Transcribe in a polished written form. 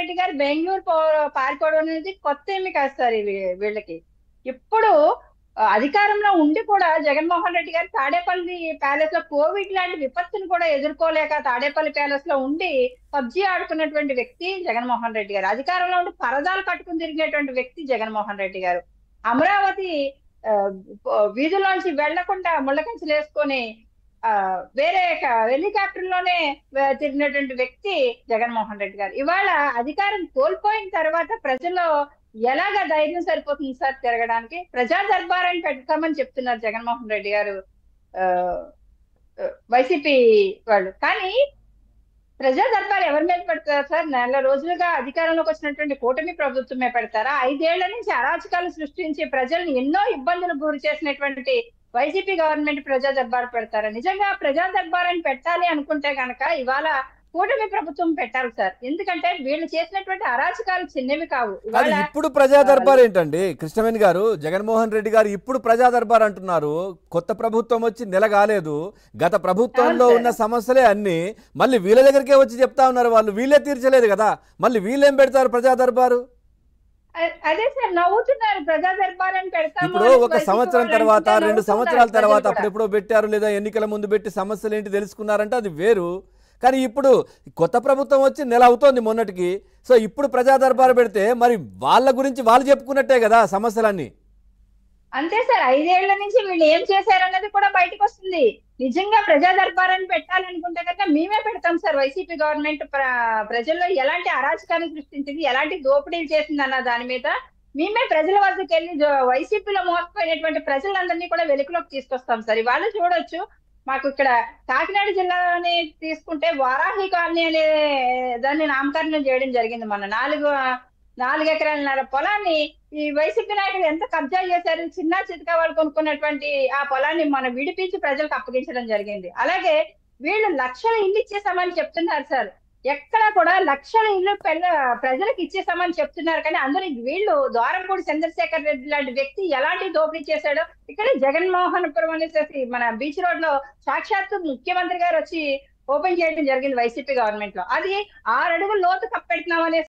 రెడ్డి గారు బెంగళూరు పారిపోవడం అనేది కొత్త ఏమి కాదు సార్ ఇవి వీళ్ళకి. ఇప్పుడు అధికారంలో ఉండి కూడా జగన్మోహన్ రెడ్డి గారు తాడేపల్లి ప్యాలెస్ లో కోవిడ్ లాంటి విపత్తును కూడా ఎదుర్కోలేక తాడేపల్లి ప్యాలెస్ లో ఉండి పబ్జి ఆడుకున్నటువంటి వ్యక్తి జగన్మోహన్ రెడ్డి గారు. అధికారంలో ఉండి పరదాలు కట్టుకుని తిరిగేటువంటి వ్యక్తి జగన్మోహన్ రెడ్డి గారు. అమరావతి ఆ, వీధుల్లోంచి వెళ్లకుండా ముళ్ళకంచెలు వేసుకొని ఆ వేరే హెలికాప్టర్ లోనే తిరిగినటువంటి వ్యక్తి జగన్మోహన్ రెడ్డి గారు. ఇవాళ అధికారం కోల్పోయిన తర్వాత ప్రజల్లో ఎలాగ ధైర్యం సరిపోతుంది సార్ తిరగడానికి? ప్రజా దర్బారాన్ని పెడతామని చెప్తున్నారు జగన్మోహన్ రెడ్డి గారు, ఆ వైసీపీ వాళ్ళు. కానీ ప్రజా దర్బార్ ఎవరి మీద పెడతారు సార్? నెల రోజులుగా అధికారంలోకి వచ్చినటువంటి కూటమి ప్రభుత్వమే పెడతారా? 5 ఏళ్ల నుంచి అరాచకాలు సృష్టించి ప్రజల్ని ఎన్నో ఇబ్బందులు గురి చేసినటువంటి వైసీపీ గవర్నమెంట్ ప్రజా దర్బార్ పెడతారా? నిజంగా ప్రజా దర్బార్ అని పెట్టాలి అనుకుంటే గనక ఇవాళ కూటమి ప్రభుత్వం పెట్టాలి సార్. ఎందుకంటే వీళ్ళు చేసినటువంటి అరాచకాలు చిన్నవి కావు. అది ఇవాళ ఇప్పుడు ప్రజా దర్బార్ ఏంటండి కృష్ణవేణి గారు? జగన్మోహన్ రెడ్డి గారు ఇప్పుడు ప్రజా దర్బార్ అంటున్నారు. కొత్త ప్రభుత్వం వచ్చి నెల కాలేదు. గత ప్రభుత్వంలో ఉన్న సమస్యలే అన్ని మళ్ళీ వీళ్ళ దగ్గరికే వచ్చి చెప్తా ఉన్నారు. వాళ్ళు వీళ్ళే తీర్చలేదు కదా, మళ్ళీ వీళ్ళేం పెడతారు ప్రజా దర్బారు? అదే సార్ నవ్వుతున్నారు. ప్రజా దర్బార్ అని పెడతాము ఇప్పుడు అని ఒక వైసీపీ సంవత్సరం వాళ్ళు తర్వాత అంటుంటే 2 సంవత్సరాల నవ్వుతున్నారు తర్వాత ప్రజలు కూడా. అప్పుడెప్పుడో పెట్టారు, లేదా ఎన్నికల ముందు పెట్టి సమస్యలు ఏంటి తెలుసుకున్నారంటే అది వేరు. కానీ ఇప్పుడు కొత్త ప్రభుత్వం వచ్చి నెల అవుతోంది మొన్నటికి. సో ఇప్పుడు ప్రజా దర్బారు పెడితే మరి వాళ్ళ గురించి వాళ్ళు చెప్పుకున్నట్టే కదా సమస్యలన్నీ. అంతే సార్. 5 ఏళ్ల నుంచి వీళ్ళు ఏం చేశారన్నది కూడా బయటకు వస్తుంది. నిజంగా ప్రజా దర్బారాన్ని పెట్టాలనుకుంటే కనుక మేమే పెడతాం సార్. వైసీపీ గవర్నమెంట్ ప్రజల్లో ఎలాంటి అరాచకాన్ని సృష్టించింది, ఎలాంటి దోపిడీలు చేసింది అన్న దాని మీద మేమే ప్రజల వద్దకు వెళ్ళి వైసీపీలో మోసపోయినటువంటి ప్రజలందరినీ కూడా వెలుగులోకి తీసుకొస్తాం సార్. ఇవాళ చూడొచ్చు, మాకు ఇక్కడ కాకినాడ జిల్లాని తీసుకుంటే వారాహి కాలనీ అనే దాన్ని నామకరణం చేయడం జరిగింది. మన 4 ఎకరాలన్నర పొలాన్ని ఈ వైసీపీ నాయకులు ఎంత కబ్జా చేశారు. చిన్న చితకా వాళ్ళు కొనుక్కున్నటువంటి ఆ పొలాన్ని మనం విడిపించి ప్రజలకు అప్పగించడం జరిగింది. అలాగే వీళ్ళు లక్షల ఇల్లు ఇచ్చేసామని చెప్తున్నారు సార్. ఎక్కడ కూడా లక్షల ఇల్లు ప్రజలకు ఇచ్చేసామని చెప్తున్నారు. కానీ అందరూ వీళ్ళు ద్వారంపూడి చంద్రశేఖర్ రెడ్డి లాంటి వ్యక్తి ఎలాంటి దోపిడీ చేశాడో ఇక్కడ జగన్మోహన్పురం అనేసి మన బీచ్ రోడ్ లో సాక్షాత్తు ముఖ్యమంత్రి గారు వచ్చి ఓపెన్ చేయడం జరిగింది వైసీపీ గవర్నమెంట్ లో. అది 6 అడుగుల లోతు కప్పెడుతున్నాం అనే